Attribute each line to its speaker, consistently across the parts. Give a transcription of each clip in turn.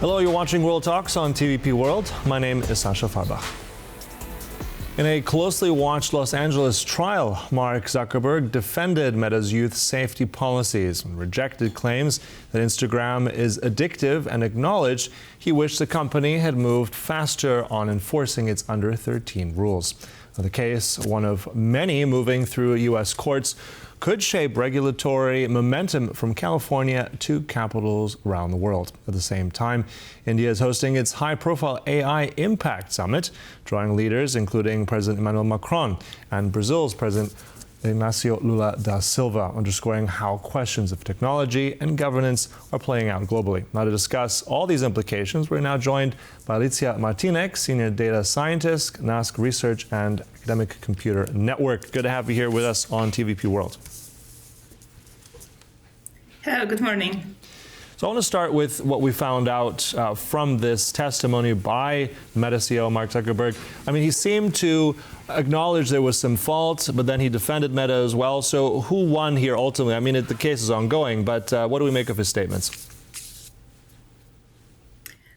Speaker 1: Hello, you're watching World Talks on TVP World. My name is Sasha Fahrbach. In a closely watched Los Angeles trial, Mark Zuckerberg defended Meta's youth safety policies and rejected claims that Instagram is addictive and acknowledged he wished the company had moved faster on enforcing its under 13 rules. The case, one of many moving through U.S. courts, could shape regulatory momentum from California to capitals around the world. At the same time, India is hosting its high-profile AI Impact Summit, drawing leaders including President Emmanuel Macron and Brazil's President Inácio Lula da Silva, underscoring how questions of technology and governance are playing out globally. Now, to discuss all these implications, we're now joined by Alicja Martinek, Senior Data Scientist, NASK Research and Academic Computer Network. Good to have you here with us on TVP World.
Speaker 2: Hello, good morning.
Speaker 1: So I want to start with what we found out from this testimony by Meta CEO Mark Zuckerberg. I mean, he seemed to acknowledge there was some fault, but then he defended Meta as well. So who won here ultimately? I mean, the case is ongoing, but what do we make of his statements?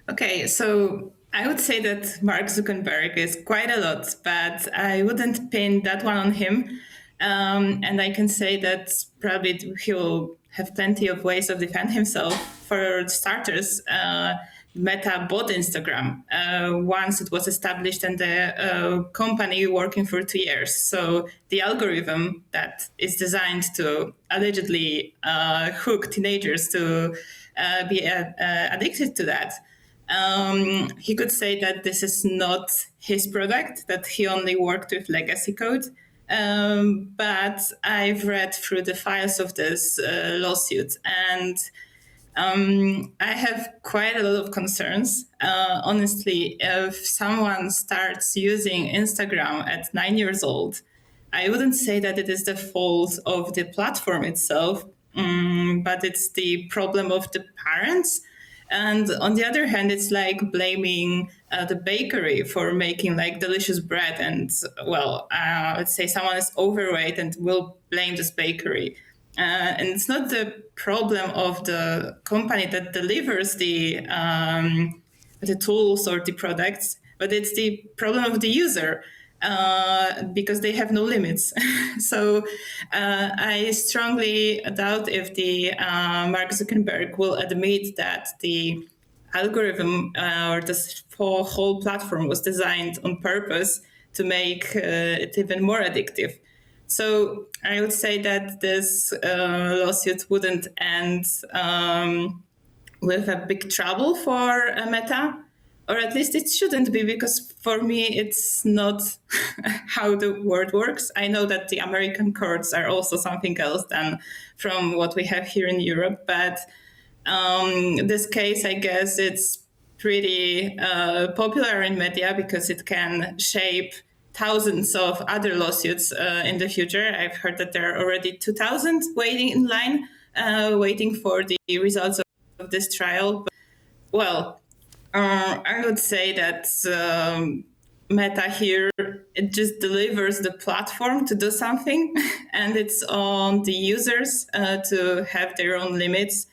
Speaker 2: Okay, so I would say that Mark Zuckerberg is quite a lot, but I wouldn't pin that one on him. And I can say that probably he'll have plenty of ways to defend himself. For starters, Meta bought Instagram once it was established and the company working for 2 years. So the algorithm that is designed to allegedly hook teenagers to be addicted to that, he could say that this is not his product, that he only worked with legacy code. But I've read through the files of this lawsuit, and I have quite a lot of concerns. Honestly, if someone starts using Instagram at 9 years old, I wouldn't say that it is the fault of the platform itself, but it's the problem of the parents. And on the other hand, it's like blaming the bakery for making like delicious bread. And well, let's say someone is overweight and will blame this bakery. And it's not the problem of the company that delivers the tools or the products, but it's the problem of the user. Because they have no limits. So I strongly doubt if the Mark Zuckerberg will admit that the algorithm or this whole platform was designed on purpose to make it even more addictive. So I would say that this lawsuit wouldn't end with a big trouble for Meta. Or at least it shouldn't be, because for me, it's not how the world works. I know that the American courts are also something else than from what we have here in Europe. But this case, I guess it's pretty popular in media because it can shape thousands of other lawsuits in the future. I've heard that there are already 2,000 waiting in line, waiting for the results of this trial. But, well, I would say that Meta here, it just delivers the platform to do something, and it's on the users to have their own limits,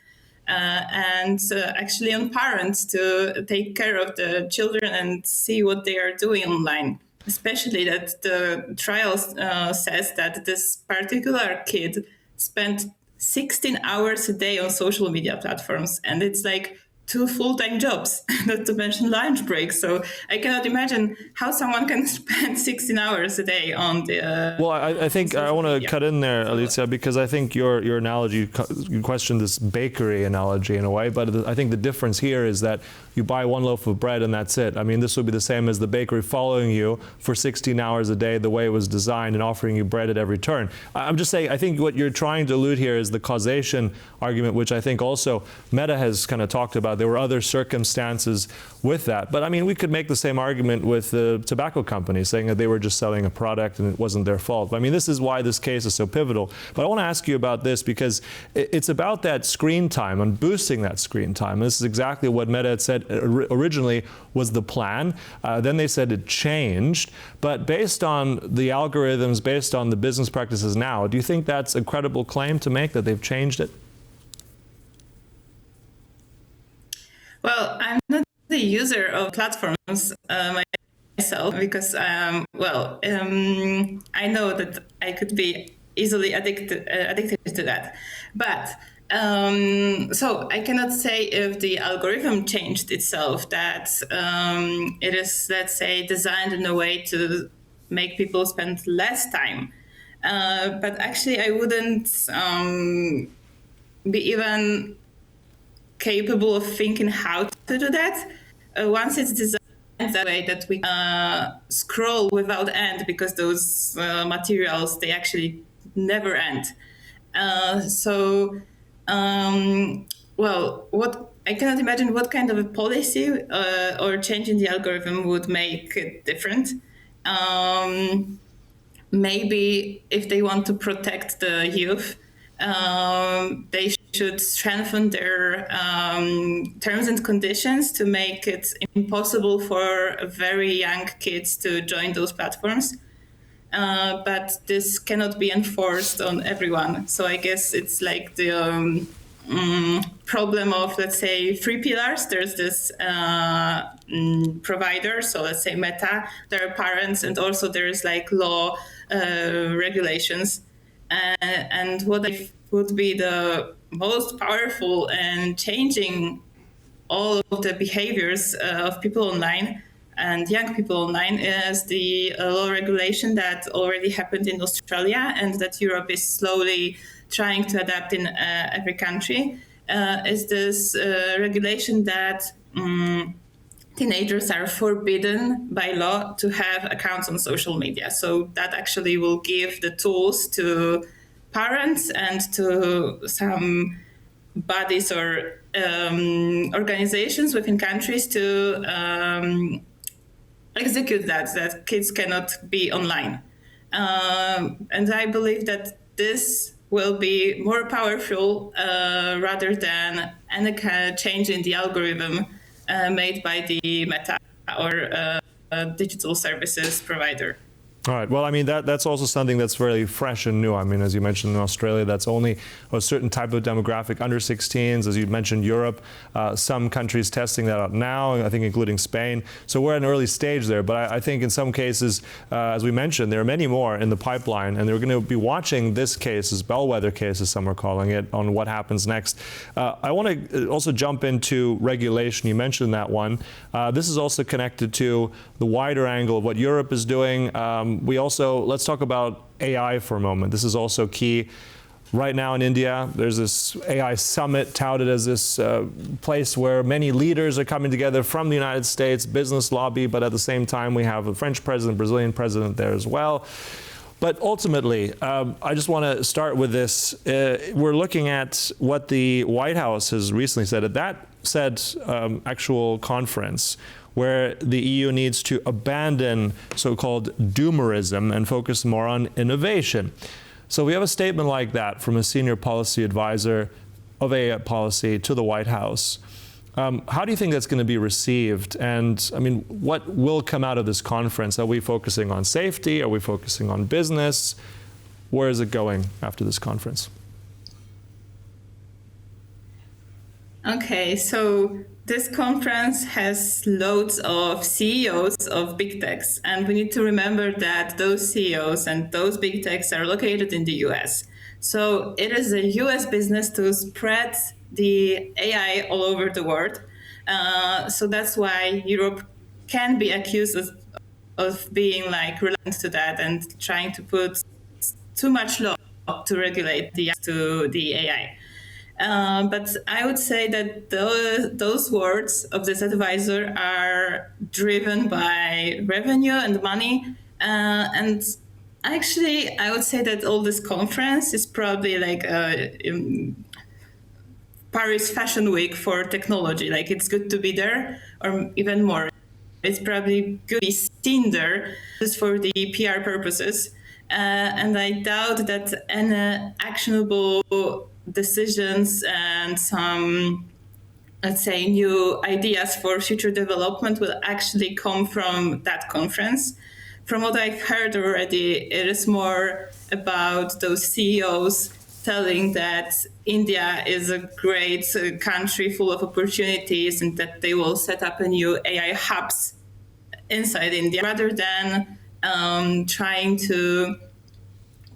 Speaker 2: and actually on parents to take care of the children and see what they are doing online. Especially that the trial says that this particular kid spent 16 hours a day on social media platforms, and it's like 2 full-time jobs, not to mention lunch breaks. So I cannot imagine how someone can spend 16 hours a day on the...
Speaker 1: Well, I think I want to cut in there, Alicja, because I think your analogy, you questioned this bakery analogy in a way, but I think the difference here is that you buy 1 loaf of bread and that's it. I mean, this would be the same as the bakery following you for 16 hours a day, the way it was designed, and offering you bread at every turn. I'm just saying, I think what you're trying to allude here is the causation argument, which I think also Meta has kind of talked about. There were other circumstances with that. But I mean, we could make the same argument with the tobacco companies, saying that they were just selling a product and it wasn't their fault. But I mean, this is why this case is so pivotal. But I want to ask you about this because it's about that screen time and boosting that screen time. And this is exactly what Meta had said originally was the plan. Then they said it changed. But based on the algorithms, based on the business practices now, do you think that's a credible claim to make, that they've changed it?
Speaker 2: Well, I'm not the user of platforms myself because, I know that I could be easily addicted to that. But so I cannot say if the algorithm changed itself, that it is, let's say, designed in a way to make people spend less time. But actually, I wouldn't be even capable of thinking how to do that. Once it's designed that way that we scroll without end, because those materials, they actually never end. What I cannot imagine what kind of a policy or change in the algorithm would make it different. Maybe if they want to protect the youth, they should strengthen their terms and conditions to make it impossible for very young kids to join those platforms. But this cannot be enforced on everyone. So I guess it's like the problem of, let's say, three pillars. There's this provider, so let's say Meta, there are parents, and also there's like law regulations. And what I would be the most powerful and changing all of the behaviors of people online and young people online is the law regulation that already happened in Australia and that Europe is slowly trying to adapt in every country. Is this regulation that teenagers are forbidden by law to have accounts on social media. So that actually will give the tools to parents and to some bodies or organizations within countries to execute that kids cannot be online. And I believe that this will be more powerful rather than any kind of change in the algorithm made by the Meta or digital services provider.
Speaker 1: All right. Well, I mean, that's also something that's very fresh and new. I mean, as you mentioned, in Australia, that's only a certain type of demographic, under 16s. As you mentioned, Europe, some countries testing that out now, I think including Spain. So we're at an early stage there. But I think in some cases, as we mentioned, there are many more in the pipeline. And they're going to be watching this case, this bellwether case, as some are calling it, on what happens next. I want to also jump into regulation. You mentioned that one. This is also connected to the wider angle of what Europe is doing. Let's talk about AI for a moment. This is also key. Right now in India, there's this AI summit touted as this place where many leaders are coming together from the United States, business lobby, but at the same time we have a French president, Brazilian president there as well. But ultimately, I just want to start with this. We're looking at what the White House has recently said. At that said actual conference, where the EU needs to abandon so-called doomerism and focus more on innovation. So we have a statement like that from a senior policy advisor of AI policy to the White House. How do you think that's going to be received? And I mean, what will come out of this conference? Are we focusing on safety? Are we focusing on business? Where is it going after this conference?
Speaker 2: Okay, so this conference has loads of CEOs of big techs, and we need to remember that those CEOs and those big techs are located in the US. So it is a US business to spread the AI all over the world. So that's why Europe can be accused of being like reluctant to that and trying to put too much law to regulate the AI. But I would say that those words of this advisor are driven by revenue and money. And actually, I would say that all this conference is probably like Paris Fashion Week for technology. Like, it's good to be there, or even more. It's probably good to be seen there just for the PR purposes. And I doubt that any actionable decisions and some, let's say, new ideas for future development will actually come from that conference. From what I've heard already, it is more about those CEOs telling that India is a great country full of opportunities and that they will set up a new AI hubs inside India, rather than trying to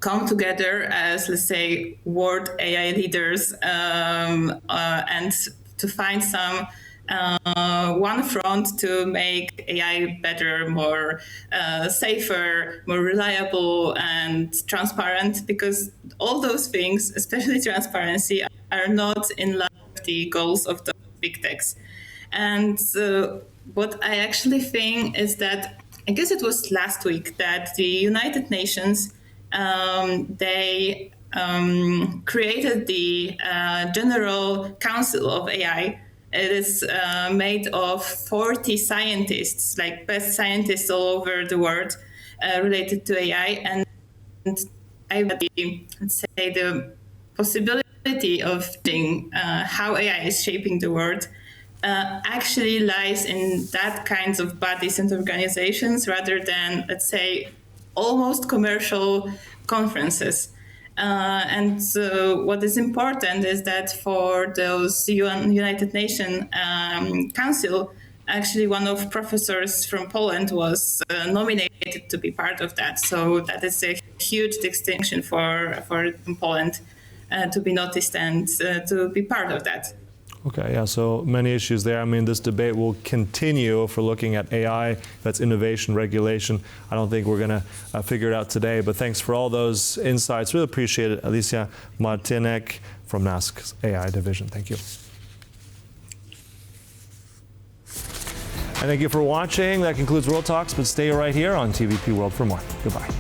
Speaker 2: come together as, let's say, world AI leaders and to find some one front to make AI better, more safer, more reliable, and transparent, because all those things, especially transparency, are not in line with the goals of the big techs. And what I actually think is that, I guess it was last week, that the United Nations, they created the General Council of AI. It is made of 40 scientists, like best scientists all over the world related to AI. And I would say the possibility of seeing how AI is shaping the world actually lies in that kinds of bodies and organizations, rather than, let's say, almost commercial conferences. And what is important is that for those United Nations Council, actually one of professors from Poland was nominated to be part of that. So that is a huge distinction for Poland to be noticed and to be part of that.
Speaker 1: Okay, yeah, so many issues there. I mean, this debate will continue if we're looking at AI, that's innovation, regulation. I don't think we're going to figure it out today, but thanks for all those insights. Really appreciate it. Alicja Martinek from NASK's AI division. Thank you. And thank you for watching. That concludes World Talks, but stay right here on TVP World for more. Goodbye.